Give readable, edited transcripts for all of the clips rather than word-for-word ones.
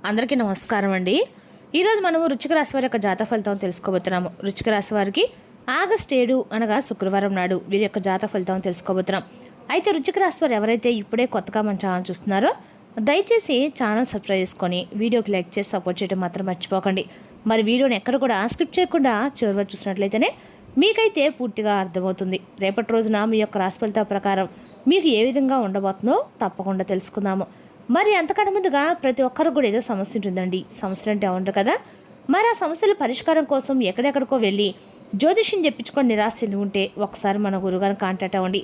అందరికీ నమస్కారం అండి. ఈరోజు మనము వృశ్చిక రాశి వారి యొక్క జాతక ఫలితం తెలుసుకోబోతున్నాము. వృశ్చిక రాశి వారికి ఆగస్టు 7 అనగా శుక్రవారం నాడు వీరి యొక్క జాతక ఫలితం తెలుసుకోబోతున్నాం. అయితే వృశ్చిక రాశి వారు ఎవరైతే ఇప్పుడే కొత్తగా మన ఛానల్ చూస్తున్నారో దయచేసి ఛానల్ సబ్స్క్రైబ్ చేసుకొని వీడియోకి లైక్ చేసి సపోర్ట్ చేయడం మాత్రం మర్చిపోకండి. మరి వీడియోని ఎక్కడ కూడా స్కిప్ చేయకుండా చివరి వరకు చూసినట్లయితేనే మీకైతే పూర్తిగా అర్థమవుతుంది. రేపటి రోజున మీ యొక్క రాశి ఫలితాల ప్రకారం మీకు ఏ విధంగా ఉండబోతుందో తప్పకుండా తెలుసుకుందాము. మరి అంతకన్నా ముందుగా ప్రతి ఒక్కరు కూడా ఏదో సమస్య ఉంటుందండి. సమస్యలు అంటే ఉండరు కదా. మరి ఆ సమస్యల పరిష్కారం కోసం ఎక్కడెక్కడికో వెళ్ళి జ్యోతిష్యం చెప్పించుకొని నిరాశ చెంది ఉంటే ఒకసారి మన గురుగారిని కాంటాక్ట్ అవ్వండి.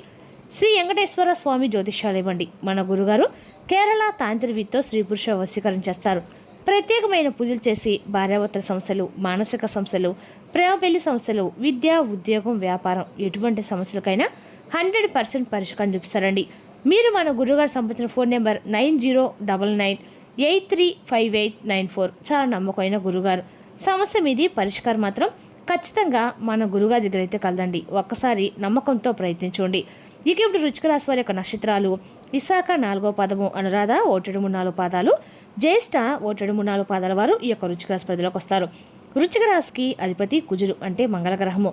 శ్రీ వెంకటేశ్వర స్వామి జ్యోతిష్యాలు ఇవ్వండి. మన గురుగారు కేరళ తాంత్రికతో స్త్రీ పురుష వశీకరణ చేస్తారు. ప్రత్యేకమైన పూజలు చేసి భార్యాభర్తల సమస్యలు, మానసిక సమస్యలు, ప్రేమ పెళ్లి సమస్యలు, విద్య, ఉద్యోగం, వ్యాపారం ఎటువంటి సమస్యలకైనా 100% పరిష్కారం చూపిస్తారండి. మీరు మన గురుగారు సంబంధించిన ఫోన్ నెంబర్ 9099835894. చాలా నమ్మకమైన గురుగారు. సమస్య మీది పరిష్కారం మాత్రం ఖచ్చితంగా మన గురుగారి దగ్గర అయితే కలదండి. ఒక్కసారి నమ్మకంతో ప్రయత్నించండి. ఇక ఇప్పుడు వృశ్చిక రాశి వారి యొక్క నక్షత్రాలు విశాఖ 4వ పాదము, అనురాధ 1-3-4 పాదాలు, జ్యేష్ఠ 1-3-4 పాదాల వారు ఈ యొక్క వృశ్చిక రాశి పరిధిలోకి వస్తారు. వృశ్చిక రాశికి అధిపతి కుజుడు అంటే మంగళగ్రహము.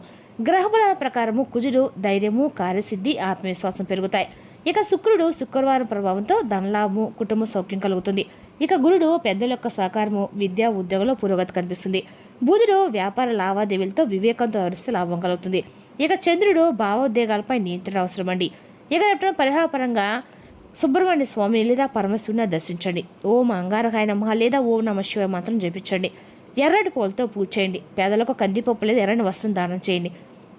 గ్రహబలాల ప్రకారము కుజుడు ధైర్యము, కార్యసిద్ధి, ఆత్మవిశ్వాసం పెరుగుతాయి. ఇక శుక్రుడు శుక్రవారం ప్రభావంతో ధనలాభము, కుటుంబ సౌఖ్యం కలుగుతుంది. ఇక గురుడు పెద్దల యొక్క సహకారము, విద్యా ఉద్యోగంలో పురోగతి కనిపిస్తుంది. బుధుడు వ్యాపార లావాదేవీలతో వివేకంతో వ్యవహరిస్తే లాభం కలుగుతుంది. ఇక చంద్రుడు భావోద్వేగాలపై నియంత్రణ అవసరమండి. ఇక పరిహారపరంగా సుబ్రహ్మణ్య స్వామిని లేదా పరమశివుని దర్శించండి. ఓం అంగారకాయ నమః లేదా ఓం నమః శివాయ మాత్రం జపించండి. ఎర్రటి పూలతో పూజ చేయండి. పేదలకు కందిపప్పు లేదా ఎర్రని వస్త్రం దానం చేయండి.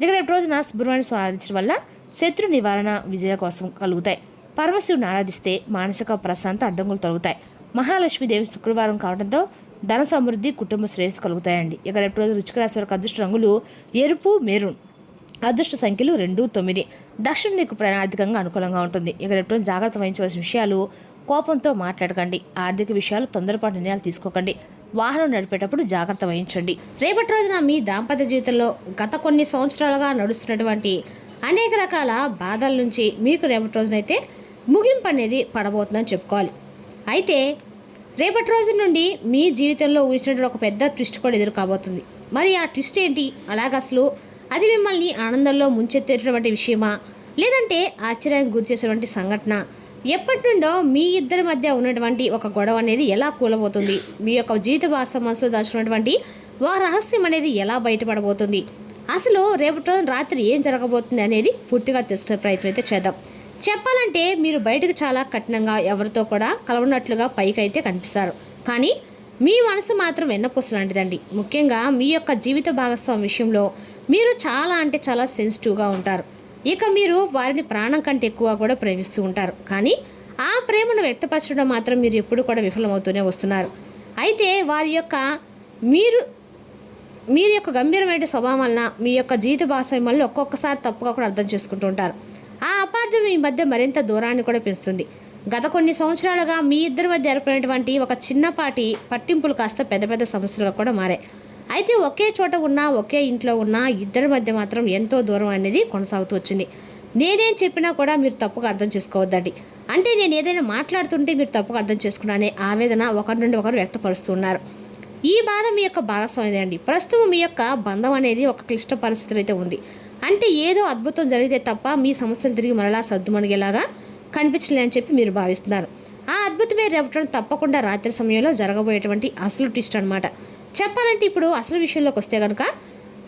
ఇక రేపు రోజున సుబ్రహ్మణ్య స్వామి ఆరాధించడం వల్ల శత్రు నివారణ, విజయ కోసం కలుగుతాయి. పరమశివుని ఆరాధిస్తే మానసిక ప్రశాంత అడ్డంకులు తొలగుతాయి. మహాలక్ష్మీదేవి శుక్రవారం కావడంతో ధన సమృద్ధి, కుటుంబ శ్రేయస్సు కలుగుతాయండి. ఇక రేపు రోజు వృశ్చిక రాశి వారికి అదృష్ట రంగులు ఎరుపు, మెరూన్. అదృష్ట సంఖ్యలు 2, 9. దక్షిణ దిక్కు ప్రణాళికంగా అనుకూలంగా ఉంటుంది. ఇక రేపు రోజు జాగ్రత్త వహించవలసిన విషయాలు కోపంతో మాట్లాడకండి. ఆర్థిక విషయాలు తొందరపాటు నిర్ణయాలు తీసుకోకండి. వాహనం నడిపేటప్పుడు జాగ్రత్త వహించండి. రేపటి రోజున మీ దాంపత్య జీవితంలో గత కొన్ని సంవత్సరాలుగా నడుస్తున్నటువంటి అనేక రకాల బాధల నుంచి మీకు రేపటి రోజునైతే ముగింపు అనేది పడబోతుందని చెప్పుకోవాలి. అయితే రేపటి రోజు నుండి మీ జీవితంలో ఊహించినటువంటి ఒక పెద్ద ట్విస్ట్ కూడా ఎదురు కాబోతుంది. మరి ఆ ట్విస్ట్ ఏంటి? అలాగ అసలు అది మిమ్మల్ని ఆనందంలో ముంచెత్తేటటువంటి విషయమా, లేదంటే ఆశ్చర్యానికి గురి చేసేటువంటి సంఘటన? ఎప్పటి నుండో మీ ఇద్దరి మధ్య ఉన్నటువంటి ఒక గొడవ అనేది ఎలా కూలబోతుంది? మీ యొక్క జీవిత భాష మనసులో దాచుకున్నటువంటి ఒక రహస్యం అనేది ఎలా బయటపడబోతుంది? అసలు రేపటి రోజు రాత్రి ఏం జరగబోతుంది అనేది పూర్తిగా తెలుసుకునే ప్రయత్నం అయితే చేద్దాం. చెప్పాలంటే మీరు బయటకు చాలా కఠినంగా ఎవరితో కూడా కలవనట్లుగా పైకి అయితే కనిపిస్తారు. కానీ మీ మనసు మాత్రం వెన్నపూస లాంటిదండి. ముఖ్యంగా మీ యొక్క జీవిత భాగస్వామి విషయంలో మీరు చాలా అంటే చాలా సెన్సిటివ్గా ఉంటారు. ఇక మీరు వారిని ప్రాణం కంటే ఎక్కువ కూడా ప్రేమిస్తూ ఉంటారు. కానీ ఆ ప్రేమను వ్యక్తపరచడం మాత్రం మీరు ఎప్పుడు కూడా విఫలమవుతూనే వస్తున్నారు. అయితే వారి యొక్క మీరు యొక్క గంభీరమైన స్వభావం వలన మీ యొక్క జీవిత భాగస్వామి వల్ల ఒక్కొక్కసారి తప్పుగా కూడా అర్థం చేసుకుంటూ ఉంటారు. ఆ అపార్థం మీ మధ్య మరింత దూరాన్ని కూడా పెంచుతుంది. గత కొన్ని సంవత్సరాలుగా మీ ఇద్దరి మధ్య ఏర్పడినటువంటి ఒక చిన్నపాటి పట్టింపులు కాస్త పెద్ద పెద్ద సమస్యలుగా కూడా మారాయి. అయితే ఒకే చోట ఉన్నా, ఒకే ఇంట్లో ఉన్నా ఇద్దరి మధ్య మాత్రం ఎంతో దూరం అనేది కొనసాగుతూ వచ్చింది. నేనేం చెప్పినా కూడా మీరు తప్పుగా అర్థం చేసుకోవద్దండి. అంటే నేను ఏదైనా మాట్లాడుతుంటే మీరు తప్పుగా అర్థం చేసుకున్నానే ఆవేదన ఒకరి నుండి ఒకరు వ్యక్తపరుస్తున్నారు. ఈ బాధ మీ యొక్క భాగస్వామి అండి. ప్రస్తుతం మీ యొక్క బంధం అనేది ఒక క్లిష్ట పరిస్థితులు అయితే ఉంది. అంటే ఏదో అద్భుతం జరిగితే తప్ప మీ సమస్యలు తిరిగి మరలా సర్దుమణిగేలాగా కనిపించలే అని చెప్పి మీరు భావిస్తున్నారు. ఆ అద్భుతమే రేపటి తప్పకుండా రాత్రి సమయంలో జరగబోయేటువంటి అసలు ట్విస్ట్ అనమాట. చెప్పాలంటే ఇప్పుడు అసలు విషయంలోకి వస్తే కనుక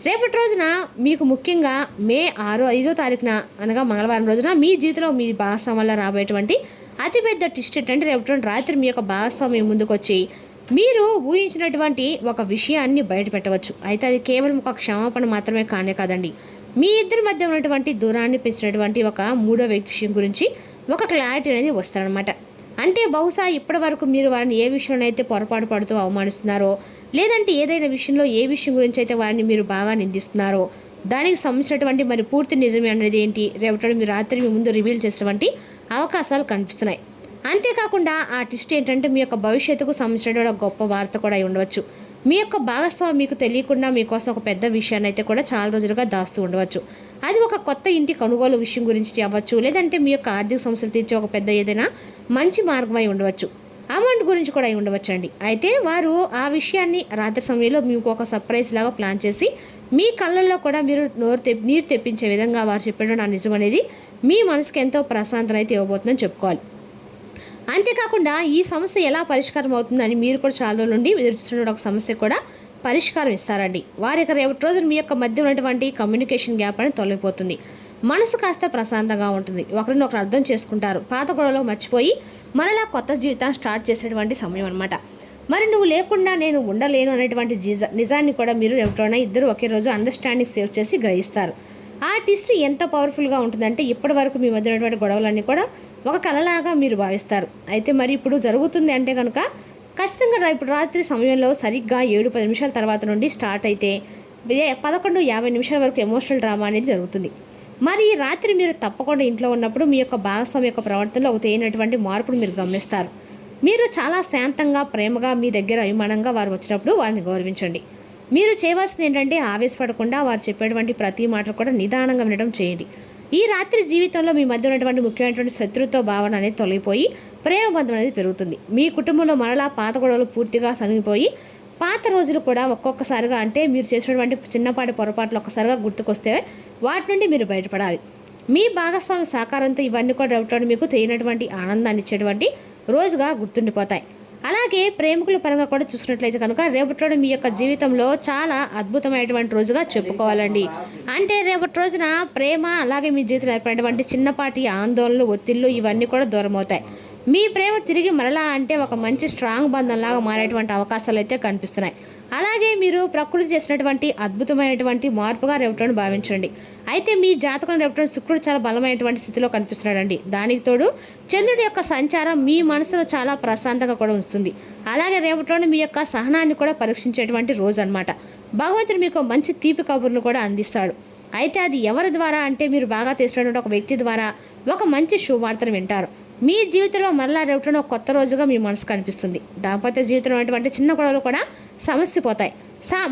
రేపటి రోజున మీకు ముఖ్యంగా మే 5వ తారీఖున అనగా మంగళవారం రోజున మీ జీవితంలో మీ భాగస్వామి వల్ల రాబోయేటువంటి అతిపెద్ద ట్విస్ట్ ఏంటంటే రేపటి రాత్రి మీ యొక్క భాగస్వామి ముందుకు వచ్చి మీరు ఊహించినటువంటి ఒక విషయాన్ని బయట పెట్టవచ్చు. అయితే అది కేవలం ఒక క్షమాపణ మాత్రమే కానే కాదండి. మీ ఇద్దరి మధ్య ఉన్నటువంటి దూరాన్ని పెంచినటువంటి ఒక మూడో వ్యక్తి విషయం గురించి ఒక క్లారిటీ అనేది వస్తారనమాట. అంటే బహుశా ఇప్పటి వరకు మీరు వారిని ఏ విషయంలో అయితే పొరపాటు పడుతూ అవమానిస్తున్నారో, లేదంటే ఏదైనా విషయంలో ఏ విషయం గురించి అయితే వారిని మీరు బాగా నిందిస్తున్నారో దానికి సంబంధించినటువంటి మరి పూర్తి నిజమే అనేది ఏంటి రేపటి మీరు రాత్రి మీ ముందు రివీల్ చేసేటువంటి అవకాశాలు కనిపిస్తున్నాయి. అంతేకాకుండా ఆ ట్విస్ట్ ఏంటంటే మీ యొక్క భవిష్యత్తుకు సంబంధించినటువంటి గొప్ప వార్త కూడా అయి ఉండవచ్చు. మీ యొక్క భాగస్వామి మీకు తెలియకుండా మీకోసం ఒక పెద్ద విషయాన్ని అయితే కూడా చాలా రోజులుగా దాస్తూ ఉండవచ్చు. అది ఒక కొత్త ఇంటి కొనుగోలు విషయం గురించి అవ్వచ్చు, లేదంటే మీ యొక్క ఆర్థిక సమస్యలు తీర్చే ఒక పెద్ద ఏదైనా మంచి మార్గమై ఉండవచ్చు. అమౌంట్ గురించి కూడా అయి ఉండవచ్చండి. అయితే వారు ఆ విషయాన్ని రాత్రి సమయంలో మీకు ఒక సర్ప్రైజ్ లాగా ప్లాన్ చేసి మీ కళ్ళల్లో కూడా మీరు నీరు తెప్పించే విధంగా వారు చెప్పడం ఆ నిజం అనేది మీ మనసుకి ఎంతో ప్రశాంతత అయితే ఇవ్వబోతుందని చెప్పుకోవాలి. అంతేకాకుండా ఈ సమస్య ఎలా పరిష్కారం అవుతుందని మీరు కూడా చాలా రోజుల నుండి ఎదురుస్తున్న ఒక సమస్య కూడా పరిష్కారం ఇస్తారండి. వారి రేపటి రోజున మీ యొక్క మధ్య ఉన్నటువంటి కమ్యూనికేషన్ గ్యాప్ అనేది తొలగిపోతుంది. మనసు కాస్త ప్రశాంతంగా ఉంటుంది. ఒకరినొకరు అర్థం చేసుకుంటారు. పాత గొడవలు మర్చిపోయి మరలా కొత్త జీవితాన్ని స్టార్ట్ చేసేటువంటి సమయం అనమాట. మరి నువ్వు లేకుండా నేను ఉండలేను అనేటువంటి నిజాన్ని కూడా మీరు ఎవరైనా ఇద్దరు ఒకే రోజు అండర్స్టాండింగ్ సేవ్ చేసి గ్రహిస్తారు. ఆ ట్విస్ట్ ఎంత పవర్ఫుల్గా ఉంటుందంటే ఇప్పటి వరకు మీ మధ్య ఉన్నటువంటి గొడవలన్నీ కూడా ఒక కలలాగా మీరు భావిస్తారు. అయితే మరి ఇప్పుడు జరుగుతుంది అంటే కనుక ఖచ్చితంగా ఇప్పుడు రాత్రి సమయంలో సరిగ్గా 7-10 నిమిషాల తర్వాత నుండి స్టార్ట్ అయితే 11:50 వరకు ఎమోషనల్ డ్రామా అనేది జరుగుతుంది. మరి ఈ రాత్రి మీరు తప్పకుండా ఇంట్లో ఉన్నప్పుడు మీ యొక్క భాగస్వామి యొక్క ప్రవర్తనలో ఒక తేనటువంటి మార్పును మీరు గమనిస్తారు. మీరు చాలా శాంతంగా ప్రేమగా మీ దగ్గర అభిమానంగా వారు వచ్చినప్పుడు వారిని గౌరవించండి. మీరు చేయవలసింది ఏంటంటే ఆవేశపడకుండా వారు చెప్పేటువంటి ప్రతి మాట కూడా నిదానంగా వినడం చేయండి. ఈ రాత్రి జీవితంలో మీ మధ్య ఉన్నటువంటి ముఖ్యమైనటువంటి శత్రుత్వ భావన అనేది తొలగిపోయి ప్రేమ బంధం అనేది పెరుగుతుంది. మీ కుటుంబంలో మరలా పాత గొడవలు పూర్తిగా సనిగిపోయి పాత రోజులు కూడా ఒక్కొక్కసారిగా అంటే మీరు చేసినటువంటి చిన్నపాటి పొరపాట్లు ఒక్కసారిగా గుర్తుకొస్తే వాటి నుండి మీరు బయటపడాలి. మీ భాగస్వామి సహకారంతో ఇవన్నీ కూడా రేపటి మీకు తెలియనటువంటి ఆనందాన్ని ఇచ్చేటువంటి రోజుగా గుర్తుండిపోతాయి. అలాగే ప్రేమికుల పరంగా కూడా చూసుకున్నట్లయితే కనుక రేపటి మీ యొక్క జీవితంలో చాలా అద్భుతమైనటువంటి రోజుగా చెప్పుకోవాలండి. అంటే రేపటి రోజున ప్రేమ అలాగే మీ జీవితంలో ఏర్పడినటువంటి చిన్నపాటి ఆందోళనలు ఒత్తిళ్ళు ఇవన్నీ కూడా దూరం అవుతాయి. మీ ప్రేమ తిరిగి మరలా అంటే ఒక మంచి స్ట్రాంగ్ బంధంలాగా మారేటువంటి అవకాశాలు అయితే కనిపిస్తున్నాయి. అలాగే మీరు ప్రకృతి చేసినటువంటి అద్భుతమైనటువంటి మార్పుగా రేపటిని భావించండి. అయితే మీ జాతకం రేపటి శుక్రుడు చాలా బలమైనటువంటి స్థితిలో కనిపిస్తున్నాడండి. దానికి తోడు చంద్రుడి యొక్క సంచారం మీ మనసులో చాలా ప్రశాంతంగా కూడా ఉంచుతుంది. అలాగే రేపటి మీ యొక్క సహనాన్ని కూడా పరీక్షించేటువంటి రోజు అనమాట. భగవంతుడు మీకు మంచి తీపి కబుర్లు కూడా అందిస్తాడు. అయితే అది ఎవరి ద్వారా అంటే మీరు బాగా తెలిసినటువంటి ఒక వ్యక్తి ద్వారా ఒక మంచి శుభవార్తను వింటారు. మీ జీవితంలో మరలా రేపటిన ఒక కొత్త రోజుగా మీ మనసు కనిపిస్తుంది. దాంపత్య జీవితంలో ఉన్నటువంటి చిన్న గొడవలు కూడా సమస్య పోతాయి.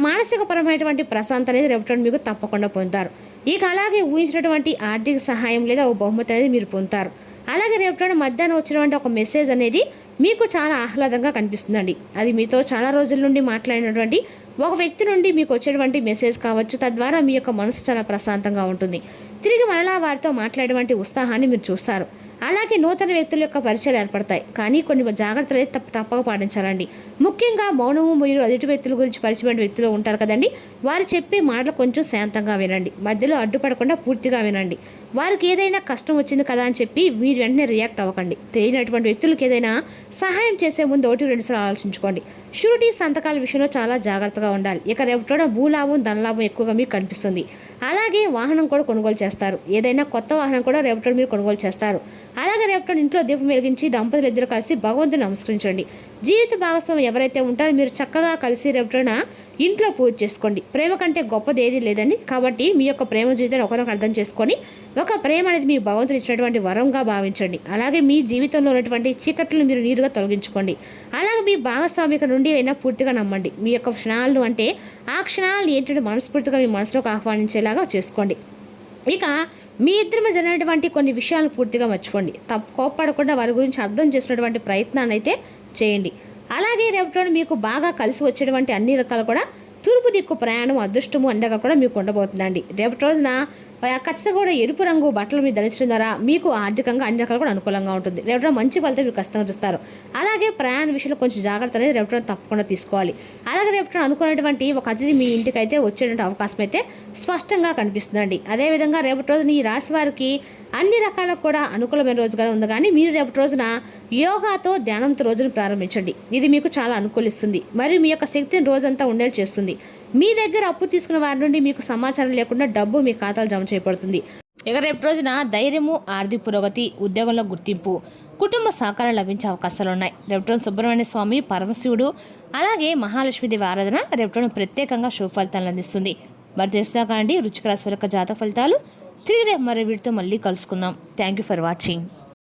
మానసికపరమైనటువంటి ప్రశాంతత అనేది రేపటి మీకు తప్పకుండా పొందుతారు. ఇక అలాగే ఊహించినటువంటి ఆర్థిక సహాయం లేదా ఒక బహుమతి అనేది మీరు పొందుతారు. అలాగే రేపటి మధ్యాహ్నం వచ్చినటువంటి ఒక మెసేజ్ అనేది మీకు చాలా ఆహ్లాదంగా కనిపిస్తుందండి. అది మీతో చాలా రోజుల నుండి మాట్లాడినటువంటి ఒక వ్యక్తి నుండి మీకు వచ్చేటువంటి మెసేజ్ కావచ్చు. తద్వారా మీ యొక్క మనసు చాలా ప్రశాంతంగా ఉంటుంది. తిరిగి మరలా వారితో మాట్లాడేటువంటి ఉత్సాహాన్ని మీరు చూస్తారు. అలాగే నూతన వ్యక్తుల యొక్క పరిచయాలు ఏర్పడతాయి. కానీ కొన్ని జాగ్రత్తలు అయితే తప్పక పాటించాలండి. ముఖ్యంగా మౌనము మీరు ఎదుటి వ్యక్తుల గురించి పరిచయమైన వ్యక్తులు ఉంటారు కదండి, వారు చెప్పే మాటలు కొంచెం శాంతంగా వినండి. మధ్యలో అడ్డుపడకుండా పూర్తిగా వినండి. వారికి ఏదైనా కష్టం వచ్చింది కదా అని చెప్పి మీరు వెంటనే రియాక్ట్ అవ్వకండి. తెలియనటువంటి వ్యక్తులకు ఏదైనా సహాయం చేసే ముందు 1-2 సార్లు ఆలోచించుకోండి. షూరిటీ సంతకాల విషయంలో చాలా జాగ్రత్తగా ఉండాలి. ఇక రేపటి భూలాభం ధనలాభం ఎక్కువగా మీకు కనిపిస్తుంది. అలాగే వాహనం కూడా కొనుగోలు చేస్తారు. ఏదైనా కొత్త వాహనం కూడా రేపటి మీరు కొనుగోలు చేస్తారు. అలాగే రేపటి ఇంట్లో దీపం వెలిగించి దంపతులు ఇద్దరు కలిసి భగవంతుని నమస్కరించండి. జీవిత భాగస్వామి ఎవరైతే ఉంటారో మీరు చక్కగా కలిసి రేపటిన ఇంట్లో పూజ చేసుకోండి. ప్రేమ కంటే గొప్పది ఏది లేదండి. కాబట్టి మీ యొక్క ప్రేమ జీవితాన్ని ఒకరికి అర్థం చేసుకొని ఒక ప్రేమ అనేది మీ భగవంతుడు ఇచ్చినటువంటి వరంగా భావించండి. అలాగే మీ జీవితంలో ఉన్నటువంటి చీకట్లను మీరు నీరుగా తొలగించుకోండి. అలాగే మీ భాగస్వామిక నుండి అయినా పూర్తిగా నమ్మండి. మీ యొక్క క్షణాలను అంటే ఆ క్షణాలను ఏంటంటే మనస్ఫూర్తిగా మీ మనసులోకి ఆహ్వానించేలాగా చేసుకోండి. ఇక మీ ఇద్దరి మధ్య జరిగినటువంటి కొన్ని విషయాలను పూర్తిగా మర్చిపోండి. కోప్పడకుండా వారి గురించి అర్థం చేసినటువంటి ప్రయత్నాన్ని అయితే చేయండి. అలాగే రేపటి మీకు బాగా కలిసి వచ్చేటువంటి అన్ని రకాలు కూడా తూర్పు దిక్కు ప్రయాణం అదృష్టము అండగా కూడా మీకు ఉండబోతుందండి. రేపటి రోజున ఖచ్చితంగా కూడా ఎరుపు రంగు బట్టలు మీరు ధరించడం ద్వారా మీకు ఆర్థికంగా అన్ని రకాలు కూడా అనుకూలంగా ఉంటుంది. రేపటి మంచి ఫలితం మీరు ఖచ్చితంగా చూస్తారు. అలాగే ప్రయాణ విషయంలో కొంచెం జాగ్రత్త అనేది రేపటి తప్పకుండా తీసుకోవాలి. అలాగే రేపటి అనుకున్నటువంటి ఒక అతిథి మీ ఇంటికి అయితే వచ్చేటువంటి అవకాశం అయితే స్పష్టంగా కనిపిస్తుందండి. అదేవిధంగా రేపటి రోజున ఈ రాశి వారికి అన్ని రకాల కూడా అనుకూలమైన రోజుగా ఉంది. కానీ మీరు రేపటి రోజున యోగాతో ధ్యానంతో రోజును ప్రారంభించండి. ఇది మీకు చాలా అనుకూలిస్తుంది. మరియు మీ యొక్క శక్తిని రోజంతా ఉండేలా చేస్తుంది. మీ దగ్గర అప్పు తీసుకున్న వారి నుండి మీకు సమాచారం లేకుండా డబ్బు మీ ఖాతాలు జమ చేయబడుతుంది. ఇక రేపు రోజున ధైర్యము, ఆర్థిక పురోగతి, ఉద్యోగంలో గుర్తింపు, కుటుంబ సహకారం లభించే అవకాశాలు ఉన్నాయి. రేపు సుబ్రహ్మణ్య స్వామి, పరమశివుడు అలాగే మహాలక్ష్మీదేవి ఆరాధన రేపు ప్రత్యేకంగా శుభ ఫలితాలను అందిస్తుంది. మరి తెలుసుదా కాండి రుచిక రాశి యొక్క జాతక ఫలితాలు. తిరిగి రేపు మరి వీటితో మళ్ళీ కలుసుకుందాం. Thank you for watching.